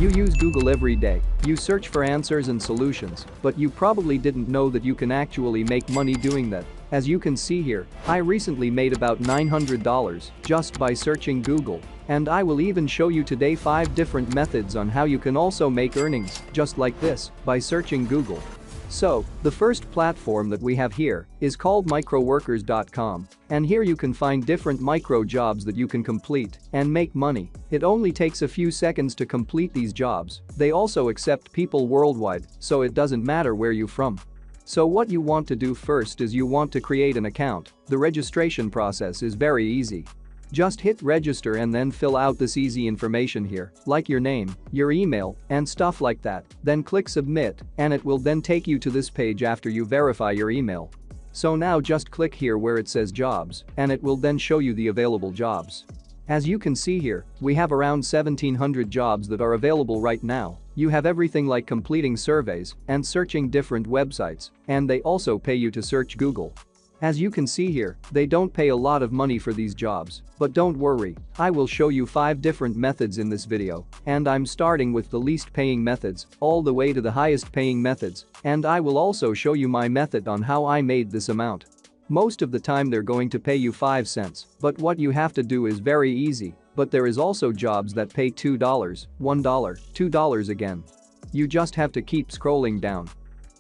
You use Google every day, you search for answers and solutions, but you probably didn't know that you can actually make money doing that. As you can see here, I recently made about $900 just by searching Google. And I will even show you today 5 different methods on how you can also make earnings, just like this, by searching Google. So, the first platform that we have here is called microworkers.com, and here you can find different micro jobs that you can complete and make money. It only takes a few seconds to complete these jobs. They also accept people worldwide, so it doesn't matter where you're from. So what you want to do first is you want to create an account. The registration process is very easy. Just hit register and then fill out this easy information here, like your name, your email, and stuff like that. Then click submit, and it will then take you to this page after you verify your email. So now just click here where it says jobs, and it will then show you the available jobs. As you can see here, we have around 1,700 jobs that are available right now. You have everything like completing surveys and searching different websites, and they also pay you to search Google. As you can see here, they don't pay a lot of money for these jobs, but don't worry, I will show you 5 different methods in this video, and I'm starting with the least paying methods all the way to the highest paying methods, and I will also show you my method on how I made this amount. Most of the time they're going to pay you 5 cents, but what you have to do is very easy, but there is also jobs that pay $2, $1, $2 again. You just have to keep scrolling down.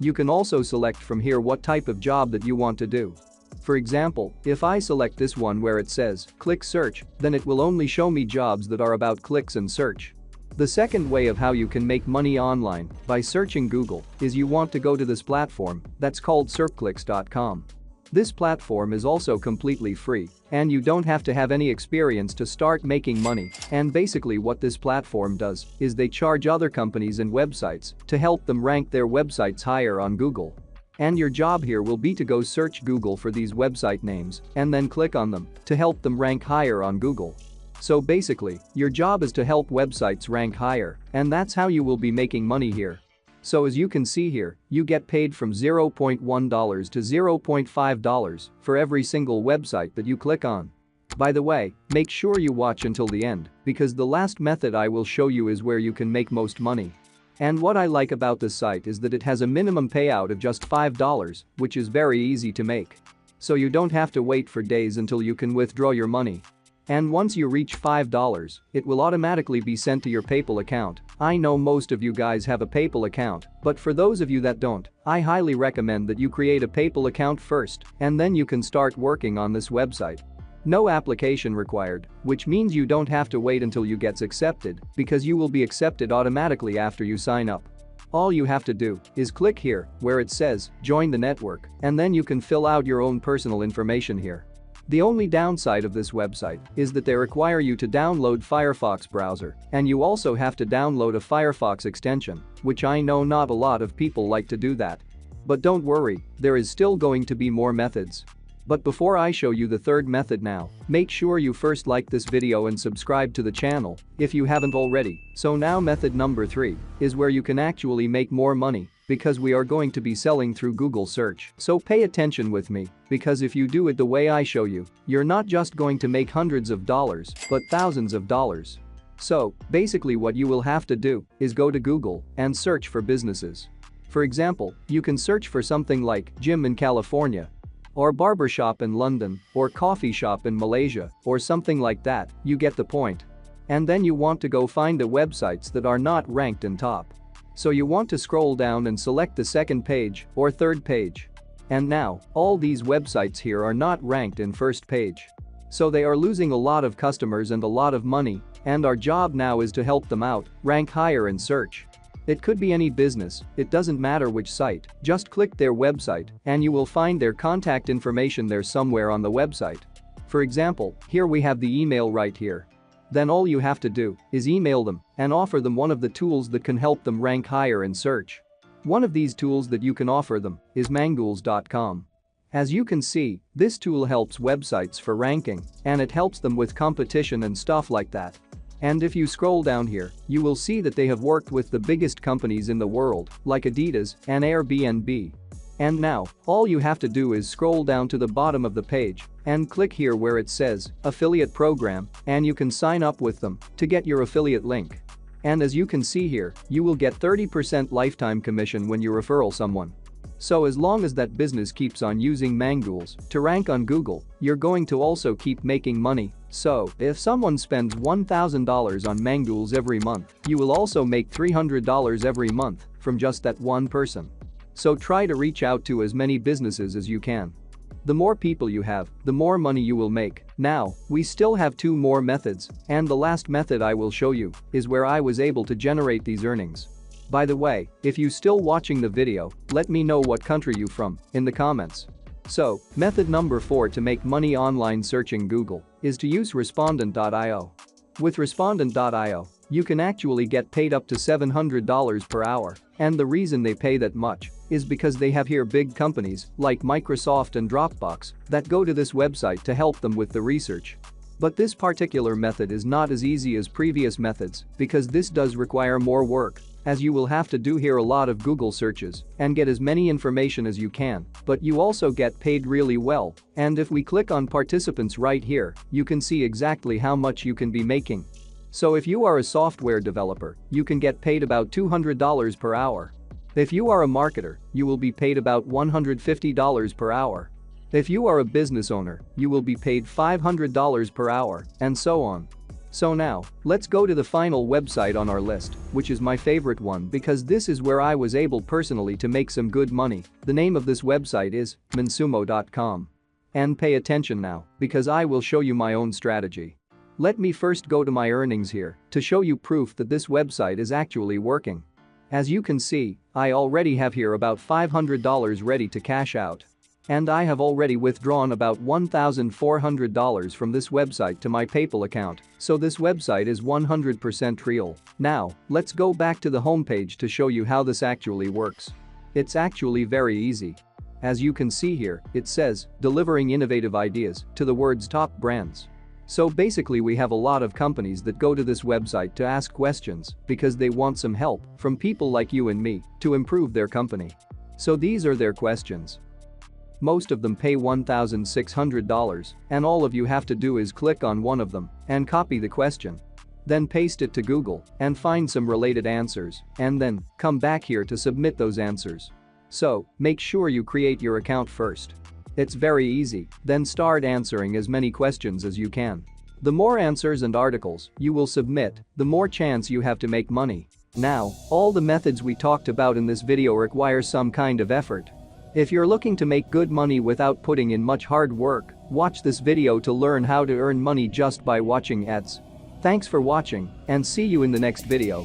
You can also select from here what type of job that you want to do. For example, if I select this one where it says click search, then it will only show me jobs that are about clicks and search. The second way of how you can make money online by searching Google is you want to go to this platform that's called SERPclicks.com. This platform is also completely free, and you don't have to have any experience to start making money, and basically what this platform does is they charge other companies and websites to help them rank their websites higher on Google. And your job here will be to go search Google for these website names and then click on them to help them rank higher on Google. So basically, your job is to help websites rank higher, and that's how you will be making money here. So as you can see here, you get paid from $0.1 to $0.5 for every single website that you click on. By the way, make sure you watch until the end, because the last method I will show you is where you can make most money. And what I like about this site is that it has a minimum payout of just $5, which is very easy to make. So you don't have to wait for days until you can withdraw your money. And once you reach $5, it will automatically be sent to your PayPal account. I know most of you guys have a PayPal account, but for those of you that don't, I highly recommend that you create a PayPal account first, and then you can start working on this website. No application required, which means you don't have to wait until you get accepted, because you will be accepted automatically after you sign up. All you have to do is click here where it says join the network, and then you can fill out your own personal information here. The only downside of this website is that they require you to download Firefox browser, and you also have to download a Firefox extension, which I know not a lot of people like to do that. But don't worry, there is still going to be more methods. But before I show you the third method now, make sure you first like this video and subscribe to the channel if you haven't already. So now method number 3 is where you can actually make more money, because we are going to be selling through Google search. So pay attention with me, because if you do it the way I show you, you're not just going to make hundreds of dollars, but thousands of dollars. So basically what you will have to do is go to Google and search for businesses. For example, you can search for something like gym in California, or barbershop in London, or coffee shop in Malaysia, or something like that. You get the point. And then you want to go find the websites that are not ranked in top. So you want to scroll down and select the second page or third page. And now, all these websites here are not ranked in first page. So they are losing a lot of customers and a lot of money, and our job now is to help them out, rank higher in search. It could be any business, it doesn't matter which site, just click their website and you will find their contact information there somewhere on the website. For example, here we have the email right here. Then all you have to do is email them and offer them one of the tools that can help them rank higher in search. One of these tools that you can offer them is Mangools.com. As you can see, this tool helps websites for ranking, and it helps them with competition and stuff like that. And if you scroll down here, you will see that they have worked with the biggest companies in the world, like Adidas and Airbnb. And now, all you have to do is scroll down to the bottom of the page and click here where it says Affiliate Program, and you can sign up with them to get your affiliate link. And as you can see here, you will get 30% lifetime commission when you referral someone. So as long as that business keeps on using Mangools to rank on Google, you're going to also keep making money. So, if someone spends $1,000 on Mangools every month, you will also make $300 every month from just that one person. So try to reach out to as many businesses as you can. The more people you have, the more money you will make. Now, we still have 2 more methods, and the last method I will show you is where I was able to generate these earnings. By the way, if you still watching the video, let me know what country you from in the comments. So, method number 4 to make money online searching Google is to use Respondent.io. With Respondent.io, you can actually get paid up to $700 per hour, and the reason they pay that much is because they have here big companies like Microsoft and Dropbox that go to this website to help them with the research. But this particular method is not as easy as previous methods because this does require more work, as you will have to do here a lot of Google searches and get as many information as you can, but you also get paid really well, and if we click on participants right here, you can see exactly how much you can be making. So if you are a software developer, you can get paid about $200 per hour. If you are a marketer, you will be paid about $150 per hour. If you are a business owner, you will be paid $500 per hour, and so on. So now, let's go to the final website on our list, which is my favorite one because this is where I was able personally to make some good money. The name of this website is Monsumo.com. And pay attention now, because I will show you my own strategy. Let me first go to my earnings here to show you proof that this website is actually working. As you can see, I already have here about $500 ready to cash out. And I have already withdrawn about $1,400 from this website to my PayPal account, so this website is 100% real. Now, let's go back to the homepage to show you how this actually works. It's actually very easy. As you can see here, it says, delivering innovative ideas to the world's top brands. So basically we have a lot of companies that go to this website to ask questions because they want some help from people like you and me to improve their company. So these are their questions. Most of them pay $1,600, and all of you have to do is click on one of them and copy the question. Then paste it to Google and find some related answers, and then come back here to submit those answers. So, make sure you create your account first. It's very easy, then start answering as many questions as you can. The more answers and articles you will submit, the more chance you have to make money. Now, all the methods we talked about in this video require some kind of effort. If you're looking to make good money without putting in much hard work, watch this video to learn how to earn money just by watching ads. Thanks for watching, and see you in the next video.